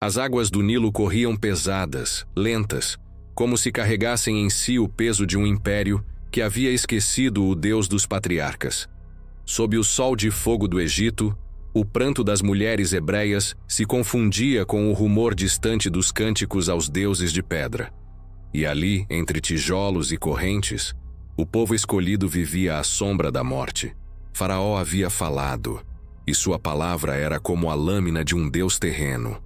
As águas do Nilo corriam pesadas, lentas, como se carregassem em si o peso de um império que havia esquecido o Deus dos patriarcas. Sob o sol de fogo do Egito, o pranto das mulheres hebreias se confundia com o rumor distante dos cânticos aos deuses de pedra. E ali, entre tijolos e correntes, o povo escolhido vivia à sombra da morte. Faraó havia falado, e sua palavra era como a lâmina de um deus terreno.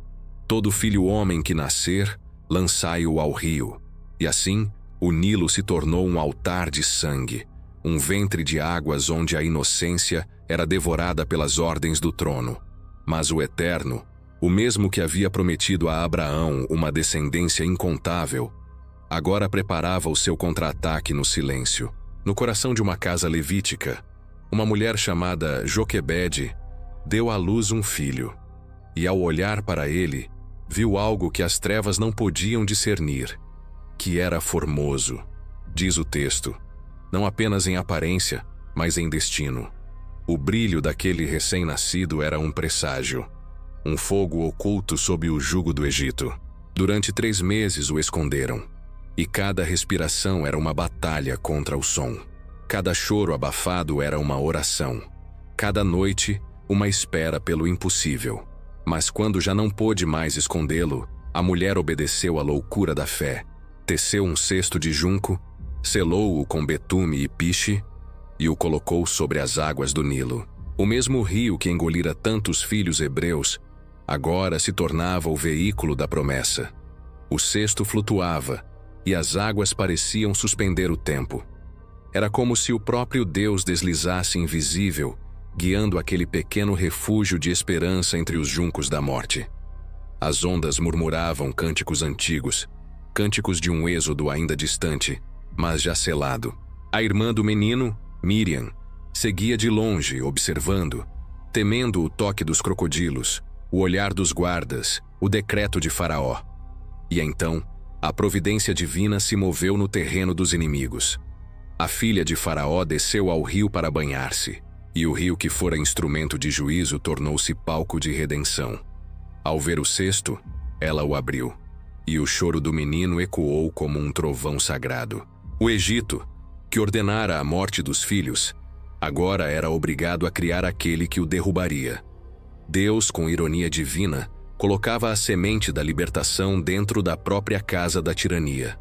Todo filho homem que nascer, lançai-o ao rio. E assim, o Nilo se tornou um altar de sangue, um ventre de águas onde a inocência era devorada pelas ordens do trono. Mas o Eterno, o mesmo que havia prometido a Abraão uma descendência incontável, agora preparava o seu contra-ataque no silêncio. No coração de uma casa levítica, uma mulher chamada Joquebede deu à luz um filho, e ao olhar para ele, viu algo que as trevas não podiam discernir, que era formoso, diz o texto, não apenas em aparência, mas em destino. O brilho daquele recém-nascido era um presságio, um fogo oculto sob o jugo do Egito. Durante 3 meses o esconderam, e cada respiração era uma batalha contra o som. Cada choro abafado era uma oração. Cada noite, uma espera pelo impossível. Mas quando já não pôde mais escondê-lo, a mulher obedeceu à loucura da fé, teceu um cesto de junco, selou-o com betume e piche e o colocou sobre as águas do Nilo. O mesmo rio que engolira tantos filhos hebreus, agora se tornava o veículo da promessa. O cesto flutuava, e as águas pareciam suspender o tempo. Era como se o próprio Deus deslizasse invisível, guiando aquele pequeno refúgio de esperança entre os juncos da morte. As ondas murmuravam cânticos antigos, cânticos de um êxodo ainda distante, mas já selado. A irmã do menino, Miriam, seguia de longe, observando, temendo o toque dos crocodilos, o olhar dos guardas, o decreto de Faraó. E então, a providência divina se moveu no terreno dos inimigos. A filha de Faraó desceu ao rio para banhar-se, e o rio que fora instrumento de juízo tornou-se palco de redenção. Ao ver o cesto, ela o abriu, e o choro do menino ecoou como um trovão sagrado. O Egito, que ordenara a morte dos filhos, agora era obrigado a criar aquele que o derrubaria. Deus, com ironia divina, colocava a semente da libertação dentro da própria casa da tirania.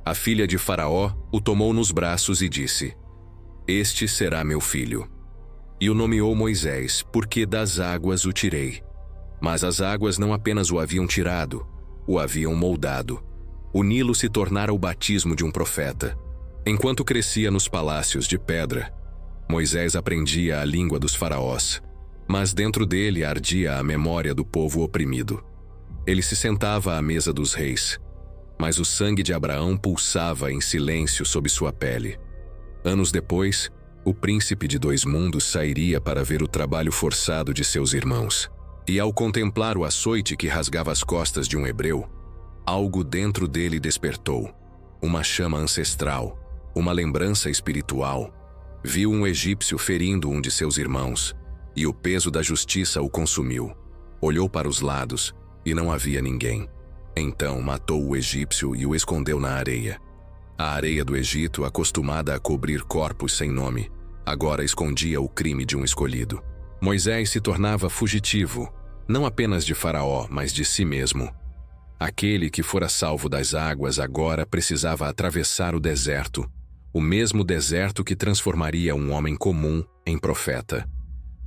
A filha de Faraó o tomou nos braços e disse: "Este será meu filho." E o nomeou Moisés, porque das águas o tirei. Mas as águas não apenas o haviam tirado, o haviam moldado. O Nilo se tornara o batismo de um profeta. Enquanto crescia nos palácios de pedra, Moisés aprendia a língua dos faraós, mas dentro dele ardia a memória do povo oprimido. Ele se sentava à mesa dos reis, mas o sangue de Abraão pulsava em silêncio sob sua pele. Anos depois, o príncipe de 2 mundos sairia para ver o trabalho forçado de seus irmãos. E ao contemplar o açoite que rasgava as costas de um hebreu, algo dentro dele despertou. Uma chama ancestral, uma lembrança espiritual. Viu um egípcio ferindo um de seus irmãos, e o peso da justiça o consumiu. Olhou para os lados, e não havia ninguém. Então matou o egípcio e o escondeu na areia. A areia do Egito, acostumada a cobrir corpos sem nome, agora escondia o crime de um escolhido. Moisés se tornava fugitivo, não apenas de Faraó, mas de si mesmo. Aquele que fora salvo das águas agora precisava atravessar o deserto, o mesmo deserto que transformaria um homem comum em profeta.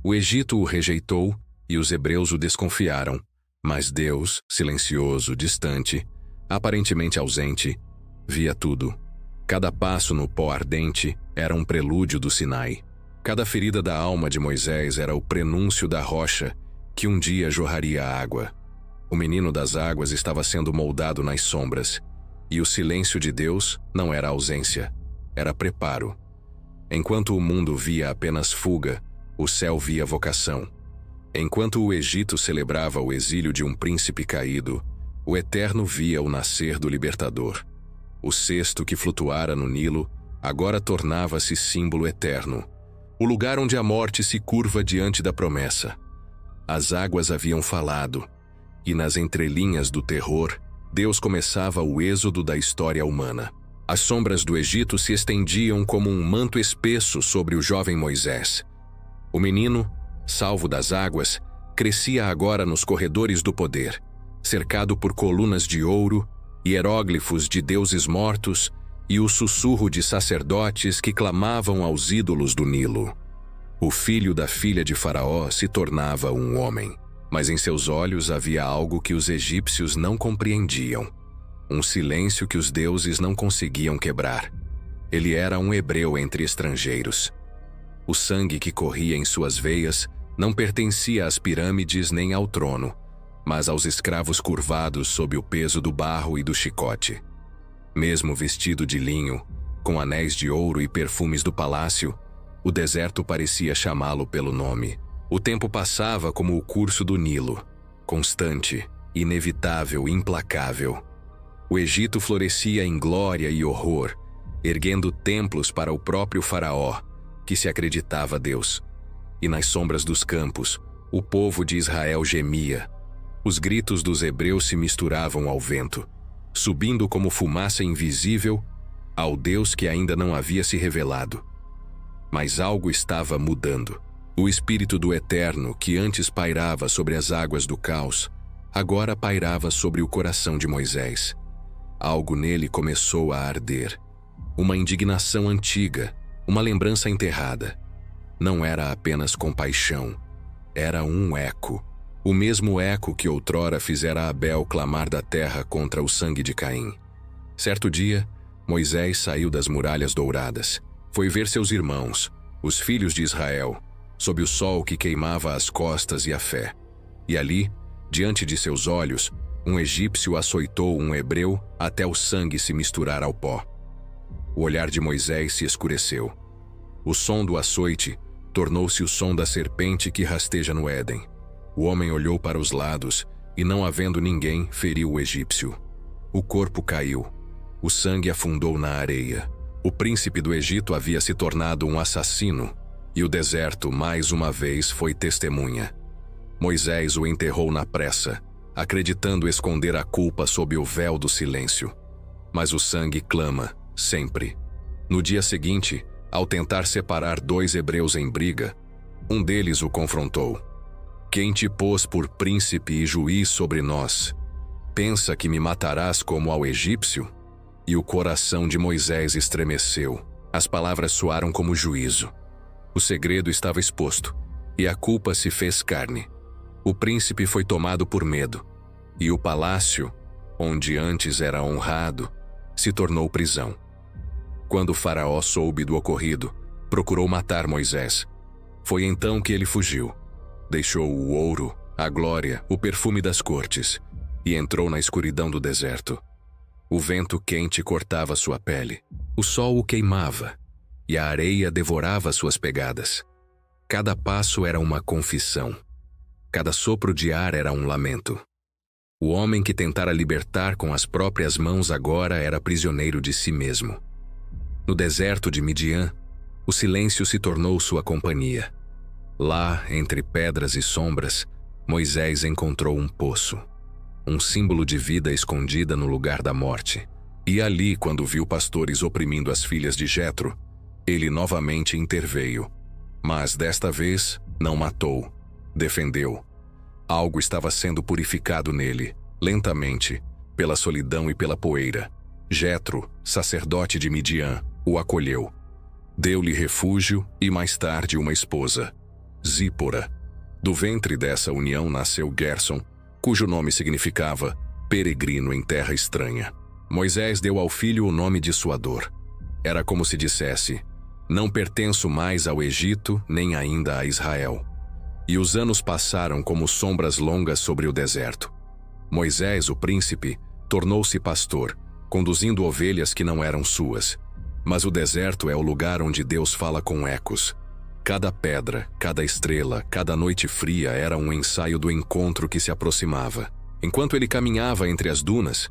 O Egito o rejeitou e os hebreus o desconfiaram, mas Deus, silencioso, distante, aparentemente ausente, via tudo. Cada passo no pó ardente era um prelúdio do Sinai. Cada ferida da alma de Moisés era o prenúncio da rocha que um dia jorraria água. O menino das águas estava sendo moldado nas sombras, e o silêncio de Deus não era ausência, era preparo. Enquanto o mundo via apenas fuga, o céu via vocação. Enquanto o Egito celebrava o exílio de um príncipe caído, o Eterno via o nascer do libertador. O cesto que flutuara no Nilo agora tornava-se símbolo eterno, o lugar onde a morte se curva diante da promessa. As águas haviam falado, E nas entrelinhas do terror, Deus começava o êxodo da história humana. As sombras do Egito se estendiam como um manto espesso sobre o jovem Moisés. O menino, salvo das águas, crescia agora nos corredores do poder, cercado por colunas de ouro, hieróglifos de deuses mortos e o sussurro de sacerdotes que clamavam aos ídolos do Nilo. O filho da filha de Faraó se tornava um homem, mas em seus olhos havia algo que os egípcios não compreendiam. Um silêncio que os deuses não conseguiam quebrar. Ele era um hebreu entre estrangeiros. O sangue que corria em suas veias não pertencia às pirâmides nem ao trono, mas aos escravos curvados sob o peso do barro e do chicote. Mesmo vestido de linho, com anéis de ouro e perfumes do palácio, o deserto parecia chamá-lo pelo nome. O tempo passava como o curso do Nilo, constante, inevitável, implacável. O Egito florescia em glória e horror, erguendo templos para o próprio Faraó, que se acreditava Deus. E nas sombras dos campos, o povo de Israel gemia. Os gritos dos hebreus se misturavam ao vento, subindo como fumaça invisível ao Deus que ainda não havia se revelado. Mas algo estava mudando. O Espírito do Eterno, que antes pairava sobre as águas do caos, agora pairava sobre o coração de Moisés. Algo nele começou a arder. Uma indignação antiga, uma lembrança enterrada. Não era apenas compaixão, era um eco. O mesmo eco que outrora fizera Abel clamar da terra contra o sangue de Caim. Certo dia, Moisés saiu das muralhas douradas. Foi ver seus irmãos, os filhos de Israel, sob o sol que queimava as costas e a fé. E ali, diante de seus olhos, um egípcio açoitou um hebreu até o sangue se misturar ao pó. O olhar de Moisés se escureceu. O som do açoite tornou-se o som da serpente que rasteja no Éden. O homem olhou para os lados e, não havendo ninguém, feriu o egípcio. O corpo caiu. O sangue afundou na areia. O príncipe do Egito havia se tornado um assassino, e o deserto, mais uma vez, foi testemunha. Moisés o enterrou na pressa, acreditando esconder a culpa sob o véu do silêncio. Mas o sangue clama, sempre. No dia seguinte, ao tentar separar dois hebreus em briga, um deles o confrontou. Quem te pôs por príncipe e juiz sobre nós? Pensa que me matarás como ao egípcio? E o coração de Moisés estremeceu. As palavras soaram como juízo. O segredo estava exposto, e a culpa se fez carne. O príncipe foi tomado por medo, e o palácio, onde antes era honrado, se tornou prisão. Quando o Faraó soube do ocorrido, procurou matar Moisés. Foi então que ele fugiu. Deixou o ouro, a glória, o perfume das cortes, e entrou na escuridão do deserto. O vento quente cortava sua pele, o sol o queimava, e a areia devorava suas pegadas. Cada passo era uma confissão. Cada sopro de ar era um lamento. O homem que tentara libertar com as próprias mãos agora era prisioneiro de si mesmo. No deserto de Midian, o silêncio se tornou sua companhia. Lá, entre pedras e sombras, Moisés encontrou um poço, um símbolo de vida escondida no lugar da morte. E ali, quando viu pastores oprimindo as filhas de Jetro, ele novamente interveio. Mas desta vez, não matou. Defendeu. Algo estava sendo purificado nele, lentamente, pela solidão e pela poeira. Jetro, sacerdote de Midian, o acolheu. Deu-lhe refúgio e mais tarde uma esposa, Zípora. Do ventre dessa união nasceu Gerson, cujo nome significava peregrino em terra estranha. Moisés deu ao filho o nome de sua dor. Era como se dissesse: não pertenço mais ao Egito nem ainda a Israel. E os anos passaram como sombras longas sobre o deserto. Moisés, o príncipe, tornou-se pastor, conduzindo ovelhas que não eram suas. Mas o deserto é o lugar onde Deus fala com ecos. Cada pedra, cada estrela, cada noite fria era um ensaio do encontro que se aproximava. Enquanto ele caminhava entre as dunas,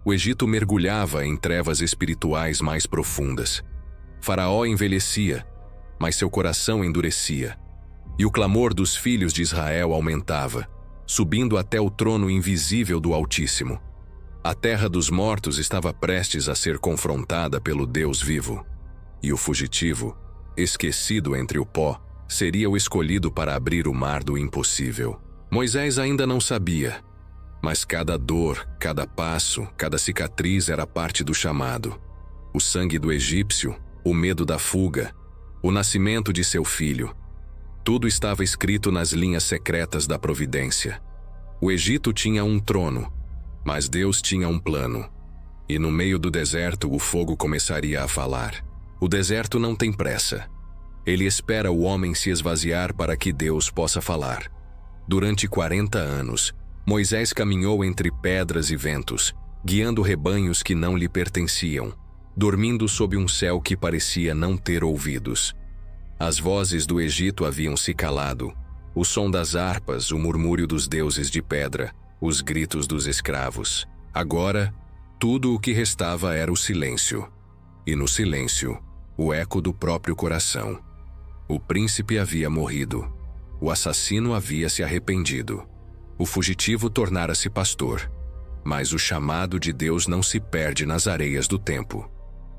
o Egito mergulhava em trevas espirituais mais profundas. Faraó envelhecia, mas seu coração endurecia. E o clamor dos filhos de Israel aumentava. subindo até o trono invisível do Altíssimo. A terra dos mortos estava prestes a ser confrontada pelo Deus vivo. E o fugitivo, esquecido entre o pó, seria o escolhido para abrir o mar do impossível. Moisés ainda não sabia, mas cada dor, cada passo, cada cicatriz era parte do chamado. O sangue do egípcio, o medo da fuga, o nascimento de seu filho. Tudo estava escrito nas linhas secretas da providência. O Egito tinha um trono, mas Deus tinha um plano. E no meio do deserto o fogo começaria a falar. O deserto não tem pressa. Ele espera o homem se esvaziar para que Deus possa falar. Durante 40 anos, Moisés caminhou entre pedras e ventos, guiando rebanhos que não lhe pertenciam, dormindo sob um céu que parecia não ter ouvidos. As vozes do Egito haviam se calado, o som das harpas, o murmúrio dos deuses de pedra, os gritos dos escravos. Agora, tudo o que restava era o silêncio. E no silêncio, o eco do próprio coração. O príncipe havia morrido. O assassino havia se arrependido. O fugitivo tornara-se pastor. Mas o chamado de Deus não se perde nas areias do tempo.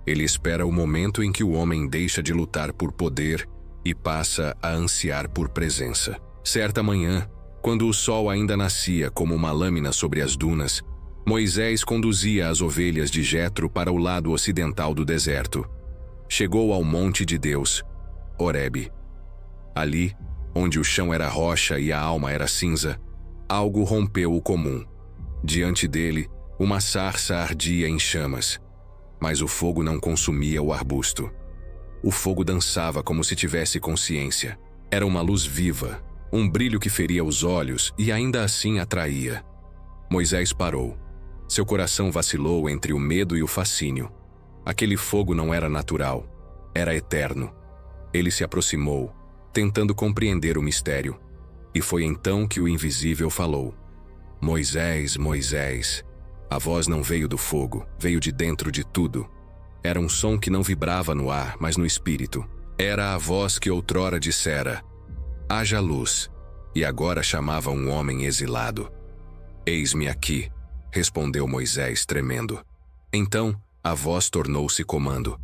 Ele espera o momento em que o homem deixa de lutar por poder e passa a ansiar por presença. Certa manhã, quando o sol ainda nascia como uma lâmina sobre as dunas, Moisés conduzia as ovelhas de Jetro para o lado ocidental do deserto. Chegou ao monte de Deus, Horebe. Ali, onde o chão era rocha e a alma era cinza, algo rompeu o comum. Diante dele, uma sarça ardia em chamas, mas o fogo não consumia o arbusto. O fogo dançava como se tivesse consciência. Era uma luz viva, um brilho que feria os olhos e ainda assim atraía. Moisés parou. Seu coração vacilou entre o medo e o fascínio. Aquele fogo não era natural, era eterno. Ele se aproximou, tentando compreender o mistério. E foi então que o invisível falou: Moisés, Moisés. A voz não veio do fogo, veio de dentro de tudo. Era um som que não vibrava no ar, mas no espírito. Era a voz que outrora dissera: haja luz, e agora chamava um homem exilado. Eis-me aqui, respondeu Moisés tremendo. Então a voz tornou-se comando: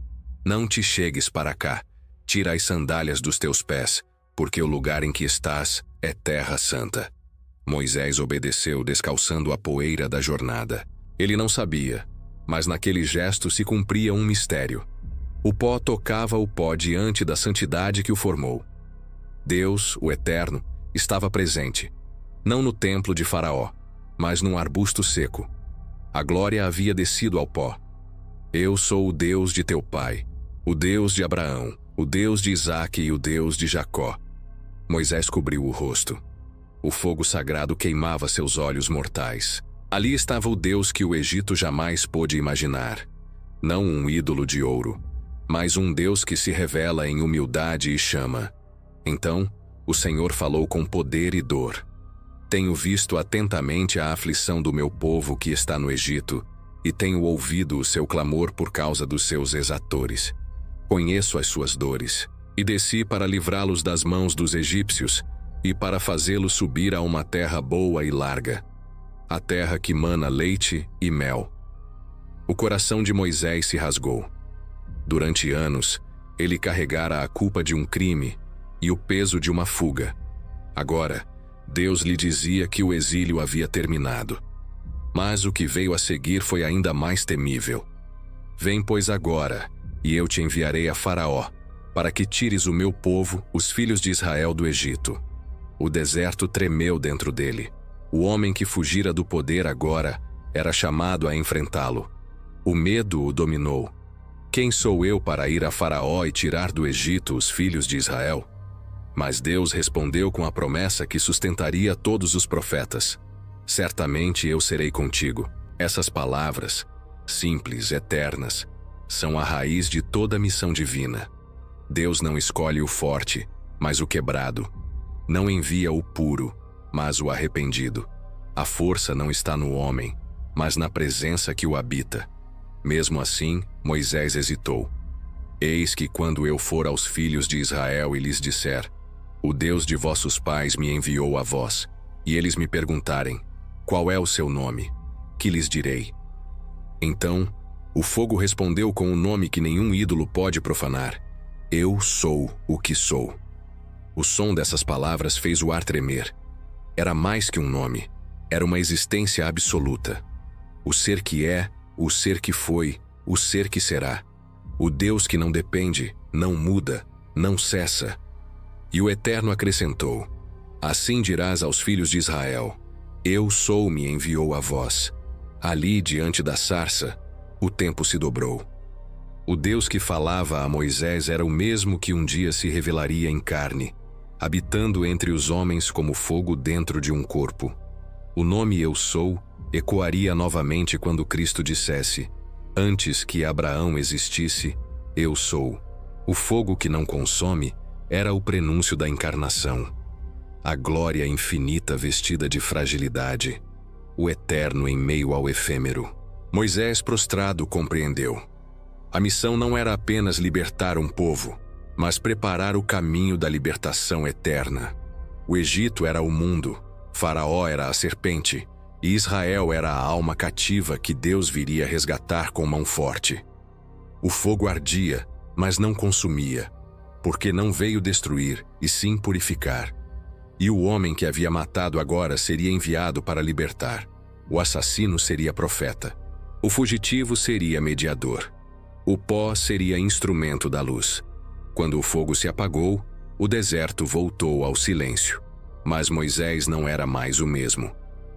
não te chegues para cá, tira as sandálias dos teus pés, porque o lugar em que estás é terra santa. Moisés obedeceu, descalçando a poeira da jornada. Ele não sabia, mas naquele gesto se cumpria um mistério. O pó tocava o pó diante da santidade que o formou. Deus, o Eterno, estava presente, não no templo de Faraó, mas num arbusto seco. A glória havia descido ao pó. Eu sou o Deus de teu pai, o Deus de Abraão, o Deus de Isaque e o Deus de Jacó. Moisés cobriu o rosto. O fogo sagrado queimava seus olhos mortais. Ali estava o Deus que o Egito jamais pôde imaginar. Não um ídolo de ouro, mas um Deus que se revela em humildade e chama. Então, o Senhor falou com poder e dor. Tenho visto atentamente a aflição do meu povo que está no Egito, e tenho ouvido o seu clamor por causa dos seus exatores. Conheço as suas dores, e desci para livrá-los das mãos dos egípcios, e para fazê-los subir a uma terra boa e larga, a terra que mana leite e mel. O coração de Moisés se rasgou. Durante anos, ele carregara a culpa de um crime e o peso de uma fuga. Agora, Deus lhe dizia que o exílio havia terminado. Mas o que veio a seguir foi ainda mais temível. Vem, pois, agora, e eu te enviarei a Faraó, para que tires o meu povo, os filhos de Israel, do Egito. O deserto tremeu dentro dele. O homem que fugira do poder agora era chamado a enfrentá-lo. O medo o dominou. Quem sou eu para ir a Faraó e tirar do Egito os filhos de Israel? Mas Deus respondeu com a promessa que sustentaria todos os profetas. Certamente eu serei contigo. Essas palavras, simples, eternas, são a raiz de toda a missão divina. Deus não escolhe o forte, mas o quebrado. Não envia o puro, mas o arrependido. A força não está no homem, mas na presença que o habita. Mesmo assim, Moisés hesitou. Eis que quando eu for aos filhos de Israel e lhes disser: o Deus de vossos pais me enviou a vós, e eles me perguntarem: qual é o seu nome? Que lhes direi? Então, o fogo respondeu com um nome que nenhum ídolo pode profanar: Eu sou o que sou. O som dessas palavras fez o ar tremer. Era mais que um nome, era uma existência absoluta. O ser que é, o ser que foi, o ser que será. O Deus que não depende, não muda, não cessa. E o Eterno acrescentou: Assim dirás aos filhos de Israel: Eu sou me enviou a vós. Ali, diante da sarça, o tempo se dobrou. O Deus que falava a Moisés era o mesmo que um dia se revelaria em carne, habitando entre os homens como fogo dentro de um corpo. O nome Eu Sou ecoaria novamente quando Cristo dissesse: Antes que Abraão existisse, Eu sou. O fogo que não consome era o prenúncio da encarnação. A glória infinita vestida de fragilidade. O eterno em meio ao efêmero. Moisés, prostrado, compreendeu. A missão não era apenas libertar um povo, mas preparar o caminho da libertação eterna. O Egito era o mundo, Faraó era a serpente, e Israel era a alma cativa que Deus viria resgatar com mão forte. O fogo ardia, mas não consumia, porque não veio destruir, e sim purificar. E o homem que havia matado agora seria enviado para libertar. O assassino seria profeta. O fugitivo seria mediador. O pó seria instrumento da luz. Quando o fogo se apagou, o deserto voltou ao silêncio. Mas Moisés não era mais o mesmo.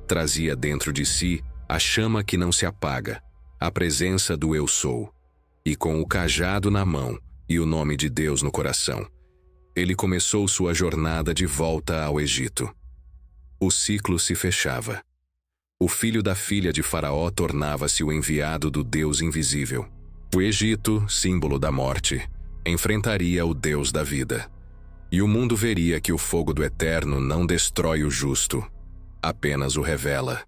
Trazia dentro de si a chama que não se apaga, a presença do Eu Sou. E com o cajado na mão e o nome de Deus no coração, ele começou sua jornada de volta ao Egito. O ciclo se fechava. O filho da filha de Faraó tornava-se o enviado do Deus invisível. O Egito, símbolo da morte, enfrentaria o Deus da vida. E o mundo veria que o fogo do Eterno não destrói o justo, apenas o revela.